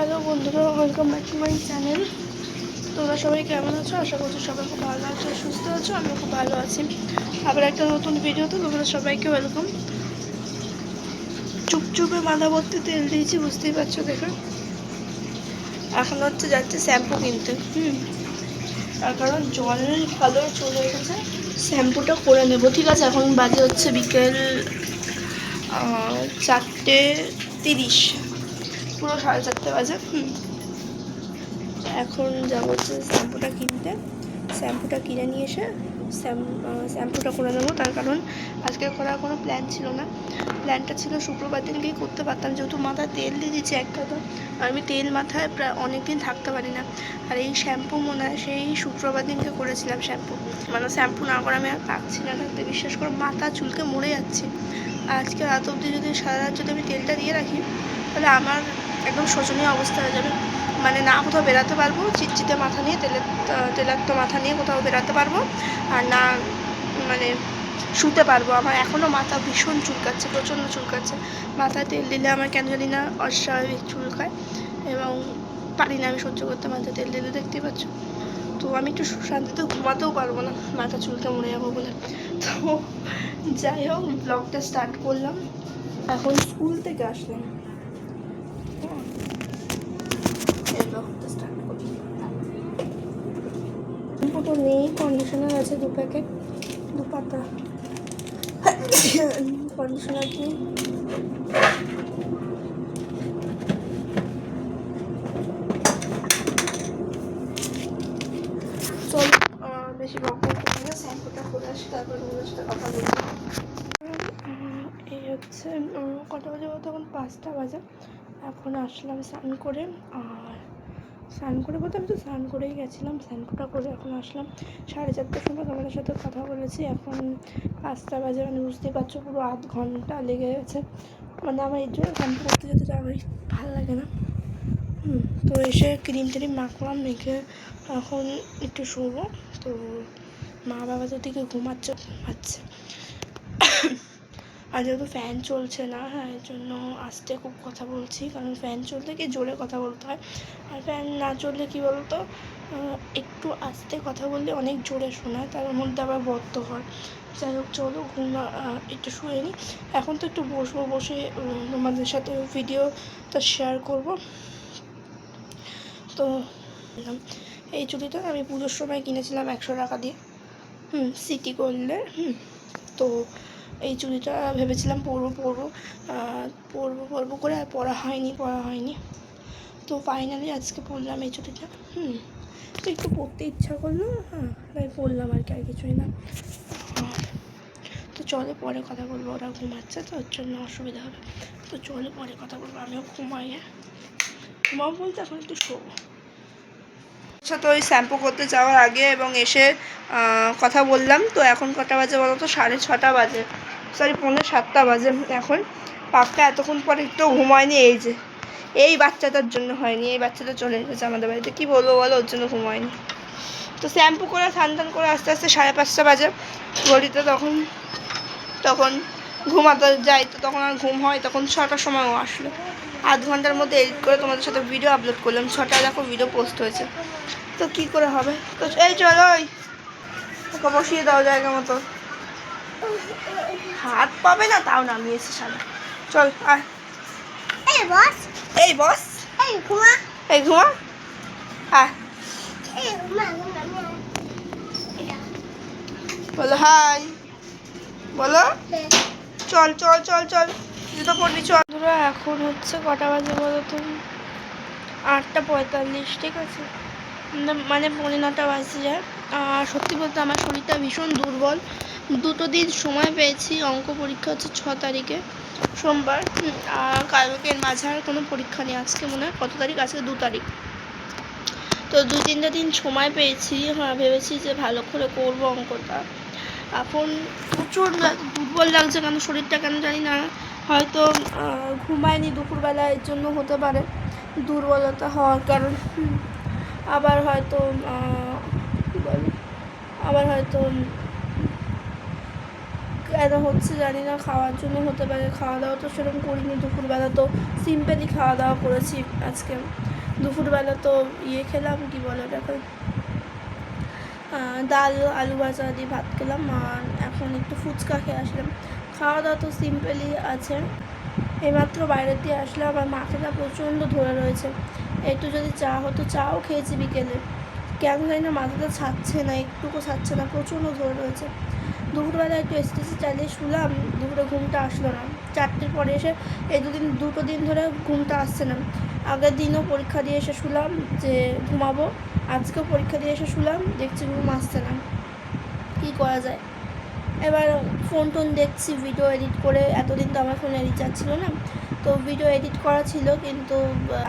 Hello বন্ধুরা, welcome back to my channel. তোমরা সবাই কেমন আছো? আশা করছি সবাই খুব ভালো আছো, সুস্থ আছো। আমিও খুব ভালো আছি। আবার একটা নতুন ভিডিওতে তোমাদের সবাইকে ওয়েলকাম। চুপচুপে মাথা ভর্তি তেল দিয়েছি, বুঝতেই পারছো দেখে। এখন যাচ্ছে শ্যাম্পু কিনতে। তার কারণ জল ভালো চলে এসেছে, শ্যাম্পুটা করে নেবো। ঠিক আছে, এখন বাজে হচ্ছে বিকেল 4:30, পুরো 4:30 বাজে। এখন যাবো হচ্ছে শ্যাম্পুটা কিনতে। শ্যাম্পুটা কিনে নিয়ে এসে শ্যাম্পুটা করে নেবো। তার কারণ আজকে করার কোনো প্ল্যান ছিল না। প্ল্যানটা ছিল শুক্রবার দিনকেই করতে পারতাম, যেহেতু মাথায় তেল দিয়ে দিচ্ছি এক কথা। আর আমি তেল মাথায় প্রায় অনেক দিন থাকতে পারি না। আর এই শ্যাম্পু মনে হয় সেই শুক্রবার দিনকে করেছিলাম শ্যাম্পু। মানে শ্যাম্পু না করে আমি আর পাচ্ছি না থাকতে, বিশ্বাস করে মাথা চুলকে মরে যাচ্ছি। আজকে রাত অবধি যদি সারা রাত যদি আমি তেলটা দিয়ে রাখি, তাহলে আমার একদম শোচনীয় অবস্থা হয়ে যাবে। মানে না কোথাও বেরাতে পারবো, চিটচিটে মাথা নিয়ে, তেলাক্ত মাথা নিয়ে কোথাও বেরাতে পারবো, আর না মানে শুতে পারবো। আমার এখনও মাথা ভীষণ চুলকাচ্ছে, প্রচণ্ড চুলকাচ্ছে। মাথায় তেল দিলে আমার কেন জানি না অস্বাভাবিক চুলকায়, এবং পারি না আমি সহ্য করতে মাথায় তেল দিলে, দেখতেই পাচ্ছ। তো আমি একটু শান্তিতে ঘুমাতেও পারবো না, মাথা চুলকে মরে যাবো বলে। তো যাই হোক, ব্লগটা স্টার্ট করলাম। এখন স্কুল থেকে আসলাম, তো নেই, কন্ডিশনার আছে 2 প্যাকেট, 2 পাতা কন্ডিশনার নিয়ে চল। বেশি বক করতে না, শ্যাম্পুটা করে আসি, তারপর ওদের সাথে কথা বলবো। এই হচ্ছে কটা বাজে বলতে, এখন 5টা বাজে। এখন আসলাম স্নান করে। আর স্নান করে বলতে আমি তো স্নান করেই গেছিলাম, শ্যাম্পুটা করে এখন আসলাম। 4:30টার সময় তোমাদের সাথে কথা বলেছি, এখন 5টা বাজে। মানে বুঝতেই পারছো, পুরো আধ ঘন্টা লেগে গেছে। মানে আমার এই জন্য শ্যাম্পু করতে যেতে যাওয়াই ভালো লাগে না। তো এসে ক্রিম ট্রিম মাখলাম, মেখে এখন একটু শোবো। তো মা বাবা তো দিকে ঘুমাচ্ছে। আর যেহেতু ফ্যান চলছে না, হ্যাঁ, এর জন্য আস্তে খুব কথা বলছি, কারণ ফ্যান চললে কি জোরে কথা বলতে হয়, আর ফ্যান না চললে কী বলতো, একটু আস্তে কথা বললে অনেক জোরে শোনায়, তার মধ্যে আবার বদ্ধ হয়। যাই হোক, চলো একটু শুয়ে নিই। এখন তো একটু বসবো, বসে তোমাদের সাথে ভিডিওটা শেয়ার করব। তো এই চুড়িটা আমি পুজোর সময় কিনেছিলাম 100 টাকা দিয়ে, সিটি গোল্ডের। তো এই চুড়িটা ভেবেছিলাম পরবো করে, আর পরা হয়নি। তো ফাইনালি আজকে পরলাম এই চুড়িটা। তো একটু পরতে ইচ্ছা করলো, তাই পরলাম আর কি, আর কিছুই না। তো চলো পরে কথা বলবো, ওরা ঘুমাচ্ছে তো ওর জন্য অসুবিধা হবে। তো চলো পরে কথা বলবো, আমিও ঘুমাই। ঘুমাবো বলতে এখন একটু শোবো। আচ্ছা, তো ওই শ্যাম্পু করতে যাওয়ার আগে এবং এসে কথা বললাম। তো এখন কটা বাজে বলো তো? 6:30 বাজে, সরি 6:45 বাজে এখন। পাক্কা এতক্ষণ পরে একটু ঘুমায়নি, এই বাচ্চাটার জন্য হয়নি। এই বাচ্চাটা চলে এসেছে আমাদের বাড়িতে, কী বলবো বলো, ওর জন্য ঘুমায়নি। তো শ্যাম্পু করে স্নান করে আস্তে আস্তে 5:30 বাজে ঘড়িতে। তখন ঘুমাতে যাই, তো তখন আর ঘুম হয়। তখন 6টার সময় ও আসলো। আধ ঘন্টার মধ্যে এডিট করে তোমাদের সাথে ভিডিও আপলোড করলাম। 6টায় দেখো ভিডিও পোস্ট হয়েছে। তো কী করে হবে? তো এই চলো, ওকে বসিয়ে দাও জায়গা মতো। হাত পাবে না, তাও নামিয়েছে সারা। চল আয়, এই বস, ঘুমা আয়, বলো হাই, বলো চল চল চল চল, জুতো পড়বি চল। এখন হচ্ছে কটা বাজে বলো তো? 8:45, ঠিক আছে, মানে 9:45 বাজে যায়। আর সত্যি বলতে আমার শরীরটা ভীষণ দুর্বল। 2 দিন সময় পেয়েছি, অঙ্ক পরীক্ষা হচ্ছে 6 তারিখে সোমবার, আর কালকের মাঝে আর কোনো পরীক্ষা নেই। আজকে মনে হয় কত তারিখ? আজকে 2 তারিখ। তো 2-3টা দিন সময় পেয়েছি। ভেবেছি যে ভালো করে করবো অঙ্কটা। এখন প্রচুর দুর্বল লাগছে, কেন শরীরটা কেন জানি না, হয়তো ঘুমায়নি দুপুরবেলা, এর জন্য হতে পারে দুর্বলতা হওয়ার কারণ। আবার হয়তো কেন হচ্ছে জানি না, খাওয়ার জন্য হতে পারে। খাওয়া দাওয়া তো সেরকম করিনি, দুপুরবেলা তো সিম্পলি খাওয়া দাওয়া করেছি আজকে। দুপুরবেলা তো খেলাম, কি বলে ওটাকে, ডাল আলু ভাজা দিয়ে ভাত খেলাম, আর এখন একটু ফুচকা খেয়ে আসলাম। খাওয়া দাওয়া তো সিম্পলি আছে। এইমাত্র বাইরের দিয়ে আসলাম, আমার মাথাটা প্রচণ্ড ধরে রয়েছে। একটু যদি চা হতো, চাও খেয়েছি বিকেলে, কেন জানি না মাথাটা ছাড়ছে না, একটুকু ছাড়ছে না, প্রচণ্ড ধরে রয়েছে। দুপুরবেলা একটু এসটিসি চালিয়ে শুলাম, দুপুরে ঘুমটা আসলো না। 4টের পরে এসে এই দুটো দিন ধরে ঘুমটা আসছে না। আগের দিনও পরীক্ষা দিয়ে এসে শুলাম যে ঘুমাবো, আজকেও পরীক্ষা দিয়ে এসে শুলাম, দেখছি ঘুম আসছে না। কী করা যায়? এবার ফোন টোন দেখছি, ভিডিও এডিট করে, এতদিন তো আমার ফোনে রিচার্জ ছিল না, তো ভিডিও এডিট করা ছিল কিন্তু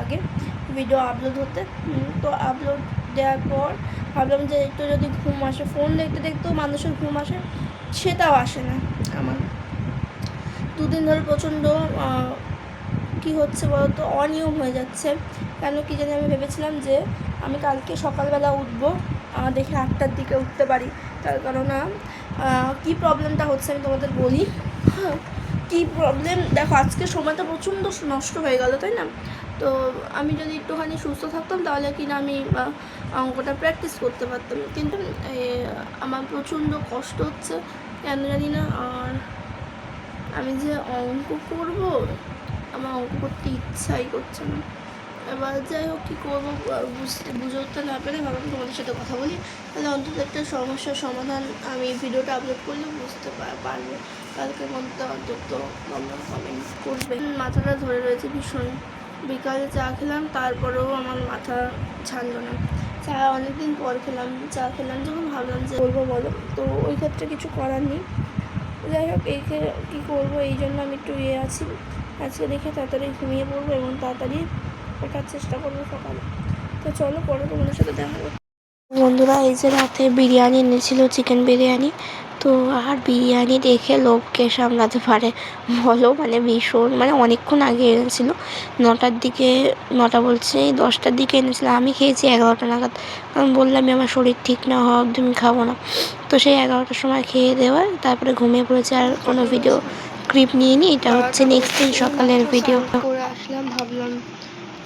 আগে ভিডিও আপলোড হতে, তো আপলোড দেওয়ার পর ভাবলাম যে একটু যদি ঘুম আসে, ফোন দেখতে দেখতেও মানুষের ঘুম আসে, সেটাও আসে না আমার। দুদিন ধরে প্রচণ্ড কী হচ্ছে বলতো, অনিয়ম হয়ে যাচ্ছে। কেন কি জানি, আমি ভেবেছিলাম যে আমি কালকে সকালবেলা উঠবো, দেখে 8টার দিকে উঠতে পারি। তার কারণ কী প্রবলেমটা হচ্ছে আমি তোমাদের বলি। কী প্রবলেম দেখো, আজকে সময়টা প্রচণ্ড নষ্ট হয়ে গেল, তাই না? তো আমি যদি একটুখানি সুস্থ থাকতাম তাহলে কিনা আমি অঙ্কটা প্র্যাকটিস করতে পারতাম, কিন্তু আমার প্রচণ্ড কষ্ট হচ্ছে কেন জানি না। আর আমি যে অঙ্ক করব, আমার অঙ্ক করতে ইচ্ছাই করছে না। এবার যাই হোক, কী করবো বুঝে উঠতে না পেরে ভাবলাম তোমাদের সাথে কথা বলি, তাহলে অন্তত একটা সমস্যার সমাধান আমি ভিডিওটা আপলোড করলে বুঝতে পারবো। কালকের মধ্যে অন্তত তোমরা কমেন্ট করবে। মাথাটা ধরে রয়েছে ভীষণ, বিকালে চা খেলাম, তারপরেও আমার মাথা ছাড়লো না। চা অনেকদিন পর খেলাম, চা খেলাম যখন ভাবলাম যে বলবো বলো, তো ওই ক্ষেত্রে কিছু করার নেই। যাই হোক, কী করবো, এই জন্য আমি একটু আছি। আজকে দেখে তাড়াতাড়ি ঘুমিয়ে পড়বো এবং তাড়াতাড়ি ওঠার চেষ্টা করবো সকালে। তো চলো, পরে তোমাদের সাথে দেখা হবে। বন্ধুরা, এই যে রাতে বিরিয়ানি এনেছিল, চিকেন বিরিয়ানি, তো আর বিরিয়ানি দেখে লোককে সামলাতে পারে বলো, মানে ভীষণ, মানে অনেকক্ষণ আগে এনেছিল, 9টার দিকে, 9টা বলছে 10টার দিকে এনেছিল, আমি খেয়েছি 11টা নাগাদ, কারণ বললামই আমার শরীর ঠিক না হওয়া অবধি আমি খাবো না। তো সেই 11টার সময় খেয়ে দেওয়া, তারপরে ঘুমিয়ে পড়েছে, আর কোনো ভিডিও ক্লিপ নিয়ে নিই। এটা হচ্ছে নেক্সট দিন সকালের ভিডিও। করে আসলাম, ভাবলাম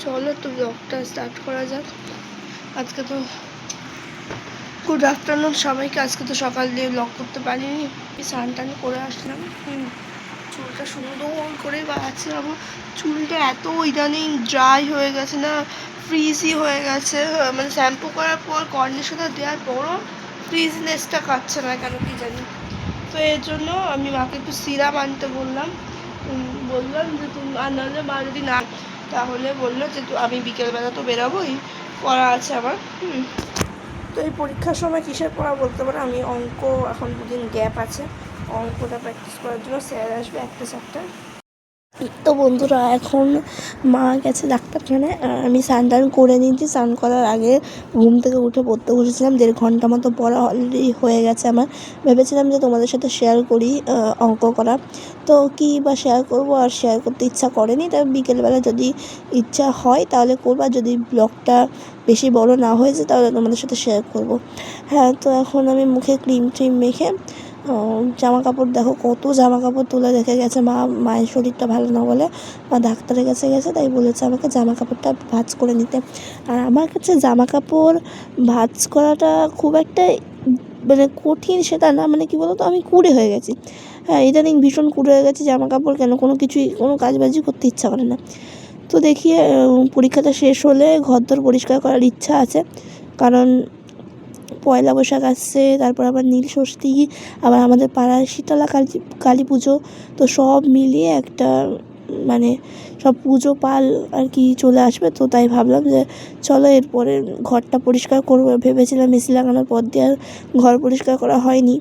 চলো তো ব্লগটা স্টার্ট করা যাক। আজকে তো গুড আফটারনুন সবাইকে। আজকে তো সকাল দিয়ে ব্লগ করতে পারিনি, স্নান টান করে আসলাম। চুলটা সুন্দর করে বাঁচছে, আমার চুলটা এত ইদানিং ড্রাই হয়ে গেছে না, ফ্রিজি হয়ে গেছে, মানে শ্যাম্পু করার পর কন্ডিশনার দেওয়ার পরও ফ্রিজনেসটা কাটছে না কেন কি জানি। তো এর জন্য আমি মাকে একটু সিরাম আনতে বললাম যে তুমি, আর নাহলে মা যদি না, তাহলে বললো যে আমি বিকেলবেলা তো বেরোবোই, পড়া আছে আমার। তো এই পরীক্ষার সময় কিসের পড়া বলতে পারো, আমি অঙ্ক, এখন 2 দিন গ্যাপ আছে, অঙ্কটা প্র্যাকটিস করার জন্য স্যার আসবে একটা চ্যাপ্টার। তো বন্ধুরা, এখন মা গেছে ডাক্তারখানে, আমি স্নান টান করে নিয়েছি। স্নান করার আগে ঘুম থেকে উঠে পড়তে বসেছিলাম, 1.5 ঘন্টা মতো পড়া অলরেডি হয়ে গেছে আমার। ভেবেছিলাম যে তোমাদের সাথে শেয়ার করি অঙ্ক করা, তো কী বা শেয়ার করবো, আর শেয়ার করতে ইচ্ছা করেনি। তবে বিকেলবেলা যদি ইচ্ছা হয় তাহলে করবো, যদি ব্লগটা বেশি বড় না হয়েছে তাহলে তোমাদের সাথে শেয়ার করবো। হ্যাঁ, তো এখন আমি মুখে ক্রিম ট্রিম মেখে, জামা কাপড় দেখো কত জামা কাপড় তুলে রেখে গেছে। মায়ের শরীরটা ভালো না বলে মা ডাক্তারের কাছে গেছে, তাই বলেছে আমাকে জামা কাপড়টা ভাঁজ করে নিতে। আর আমার কাছে জামা কাপড় ভাঁজ করাটা খুব একটা মানে কঠিন সেটা না, মানে কী বলতো, আমি কুঁড়ে হয়ে গেছি। হ্যাঁ, ইদানিং ভীষণ কুঁড়ে হয়ে গেছি, জামা কাপড় কেন কোনো কাজবাজি করতে ইচ্ছা করে না। তো দেখি পরীক্ষাটা শেষ হলে ঘরদোর পরিষ্কার করার ইচ্ছা আছে, কারণ পয়লা বৈশাখ আসছে, তারপর আবার নীল ষষ্ঠী, আবার আমাদের পাড়ার শীতলা কালী পুজো, তো সব মিলিয়ে একটা মানে সব পুজো পাল আর কি চলে আসবে। তো তাই ভাবলাম যে চলো এরপরে ঘরটা পরিষ্কার করবো। ভেবেছিলাম এসি লাগানোর পর দিয়ে আর ঘর পরিষ্কার করা হয়নি।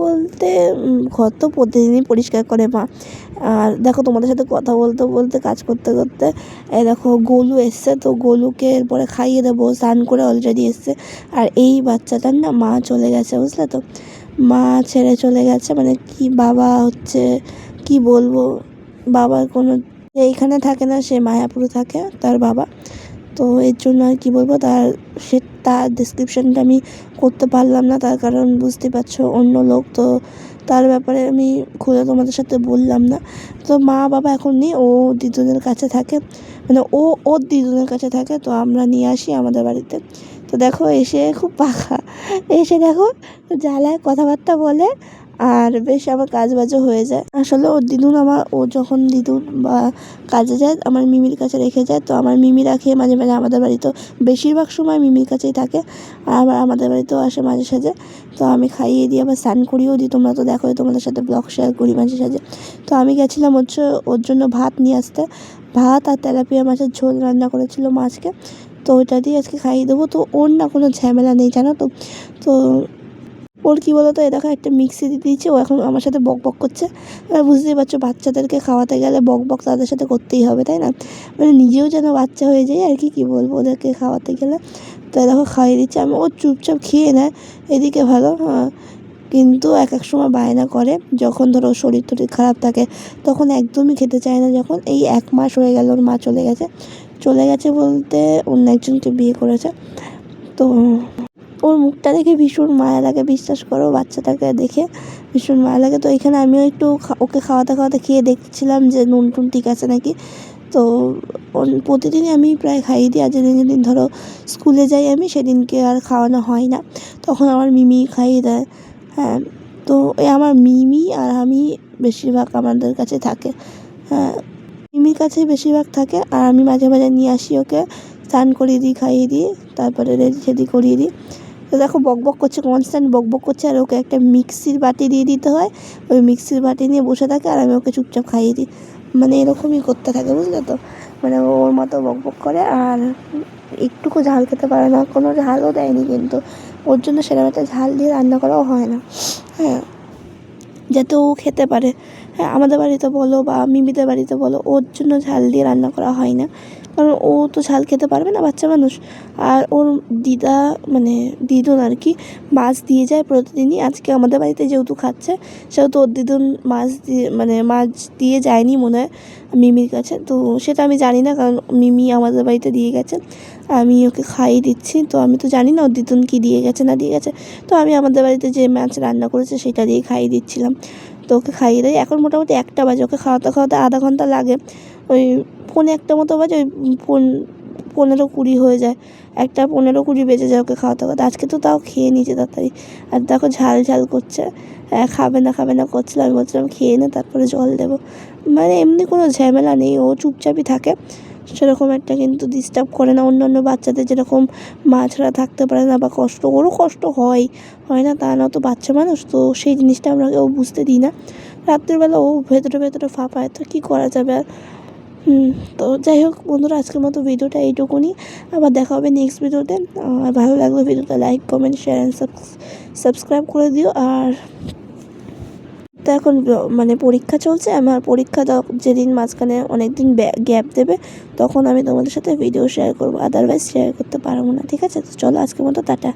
বলতে ঘর তো প্রতিদিনই পরিষ্কার করে মা। আর দেখো, তোমাদের সাথে কথা বলতে বলতে কাজ করতে করতে দেখো গোলু এসছে, তো গোলুকে এরপরে খাইয়ে দেবো, স্নান করে অলরেডি এসছে। আর এই বাচ্চাটার না মা চলে গেছে, বুঝলে তো, মা ছেড়ে চলে গেছে, মানে কি বাবা হচ্ছে, কি বলবো, বাবার কোনো এইখানে থাকে না, সে মায়াপুরে থাকে তার বাবা। তো এর জন্য আর কি বলবো, তার ডেসক্রিপশানটা আমি করতে পারলাম না, তার কারণ বুঝতে পারছো অন্য লোক, তো তার ব্যাপারে আমি খুলে তোমাদের সাথে বললাম না। তো মা বাবা এখন নেই, ও দিদুনের কাছে থাকে, মানে ওর দিদুনের কাছে থাকে, তো আমরা নিয়ে আসি আমাদের বাড়িতে। তো দেখো এসে খুব পাখা, এসে দেখো জ্বালায় কথাবার্তা বলে, আর বেশ আমার কাজ বাজও হয়ে যায়। আসলে ও যখন দিদুন বা কাজে যায় আমার মিমির কাছে রেখে যায়, তো আমার মিমি রাখে মাঝে মাঝে আমাদের বাড়িতেও, বেশিরভাগ সময় মিমির কাছেই থাকে, আর আবার আমাদের বাড়িতেও আসে মাঝে সাঝে। তো আমি খাইয়ে দিই, আবার স্নান করিয়েও দিই, তোমরা তো দেখোই, তোমাদের সাথে ব্লগ শেয়ার করি মাঝে সাঝে। তো আমি গেছিলাম ওর জন্য ভাত নিয়ে আসতে, ভাত আর তেলাপিয়া মাছের ঝোল রান্না করেছিল মাছকে, তো ওইটা দিয়ে আজকে খাইয়ে দেবো। তো ওর না কোনো ঝামেলা নেই জানো তো। তো ওর কী বলো তো, এ দেখো একটা মিক্সি দিয়ে দিয়েছে, ও এখন আমার সাথে বক বক করছে। এবার বুঝতেই পারছো বাচ্চাদেরকে খাওয়াতে গেলে বক বক তাদের সাথে করতেই হবে, তাই না? মানে নিজেও যেন বাচ্চা হয়ে যায় আর কি বলবো ওদেরকে খাওয়াতে গেলে। তো দেখো খাইয়ে দিচ্ছে, আমি ও চুপচাপ খেয়ে নেয়, এদিকে ভালো। কিন্তু এক এক সময় বায়না করে, যখন ধরো শরীর টরীর খারাপ থাকে তখন একদমই খেতে চায় না। যখন এই 1 মাস হয়ে গেল ওর মা চলে গেছে বলতে অন্য একজনকে বিয়ে করেছে। তো ওর মুখটা দেখে ভীষণ মায়া লাগে, বিশ্বাস করো, বাচ্চাটাকে দেখে ভীষণ মায়া লাগে। তো এখানে আমিও একটু ওকে খাওয়াতে খেয়ে দেখছিলাম যে নুন টুন ঠিক আছে নাকি। তো প্রতিদিনই আমি প্রায় খাইয়ে দিই, আর যেদিন ধরো স্কুলে যাই আমি, সেদিনকে আর খাওয়ানো হয় না, তখন আমার মিমি খাইয়ে দেয়। হ্যাঁ, তো আমার মিমি আর আমি বেশিরভাগ আমাদের কাছে থাকে। হ্যাঁ, মিমির কাছেই বেশিরভাগ থাকে, আর আমি মাঝে মাঝে নিয়ে আসি ওকে, স্নান করিয়ে দিই, খাইয়ে দিই, তারপরে রেডি সেডি করিয়ে দিই। তো দেখো বকবক করছে, কনস্ট্যান্ট বকবক করছে, আর ওকে একটা মিক্সির বাটি দিয়ে দিতে হয়, ওই মিক্সির বাটি নিয়ে বসে থাকে, আর আমি ওকে চুপচাপ খাইয়ে দিই। মানে এরকমই করতে থাকে, বুঝলে তো, মানে ওর মতো বকবক করে, আর একটুকু ঝাল খেতে পারে না, কোনো ঝালও দেয়নি, কিন্তু ওর জন্য সেরকম একটা ঝাল দিয়ে রান্না করাও হয় না। হ্যাঁ, যাতে ও খেতে পারে। হ্যাঁ, আমাদের বাড়িতে বলো বা মিমিদের বাড়িতে বলো, ওর জন্য ঝাল দিয়ে রান্না করা হয় না, কারণ ও তো ঝাল খেতে পারবে না, বাচ্চা মানুষ। আর ওর দিদা, মানে দিদুন আর কি, মাছ দিয়ে যায় প্রতিদিনই। আজকে আমাদের বাড়িতে যেহেতু খাচ্ছে, সেহেতু ওর দিদুন মাছ দিয়ে যায়নি মনে হয় মিমির কাছে। তো সেটা আমি জানি না, কারণ মিমি আমাদের বাড়িতে দিয়ে গেছে, আমি ওকে খাইয়ে দিচ্ছি। তো আমি তো জানি না ওর দিদুন কী দিয়ে গেছে না দিয়ে গেছে। তো আমি আমাদের বাড়িতে যে মাছ রান্না করেছে সেটা দিয়ে খাইয়ে দিচ্ছিলাম। তো ওকে খাইয়ে দিই, এখন মোটামুটি 1টা বাজে, ওকে খাওয়াতে আধা ঘন্টা লাগে, ওই 1:45 মতো বাজে, ওই 15-20 হয়ে যায়, 1টা 15-20 বেজে যায় ওকে খাওয়াতে। আজকে তো তাও খেয়ে নিয়েছে তাড়াতাড়ি। আর দেখো ঝাল করছে, খাবে না করছিল, আমি বলছিলাম খেয়ে নে তারপরে জল দেবো। মানে এমনি কোনো ঝামেলা নেই, ও চুপচাপই থাকে, সেরকম একটা কিন্তু ডিস্টার্ব করে না। অন্যান্য বাচ্চাদের যেরকম মা ছাড়া থাকতে পারে না, বা ওরও কষ্ট হয় না তা না, তো বাচ্চা মানুষ, তো সেই জিনিসটা আমরা কেউ বুঝতে দিই না। রাত্রিবেলা ও ভেতরে ফাঁপায়, তো কী করা যাবে আর। তো যাই হোক বন্ধুরা, আজকের মতো ভিডিওটা এইটুকুনি, আবার দেখা হবে নেক্সট ভিডিওতে। আর ভালো লাগলে ভিডিওটা like, comment, share and subscribe করে দিও। আর তো এখন মানে পরীক্ষা চলছে আমার, পরীক্ষা যেদিন মাঝখানে অনেক দিন গ্যাপ দেবে, তখন আমি তোমাদের সাথে ভিডিও শেয়ার করবো, আদারওয়াইজ শেয়ার করতে পারবো না, ঠিক আছে? তো চলো আজকের মতো টাটা।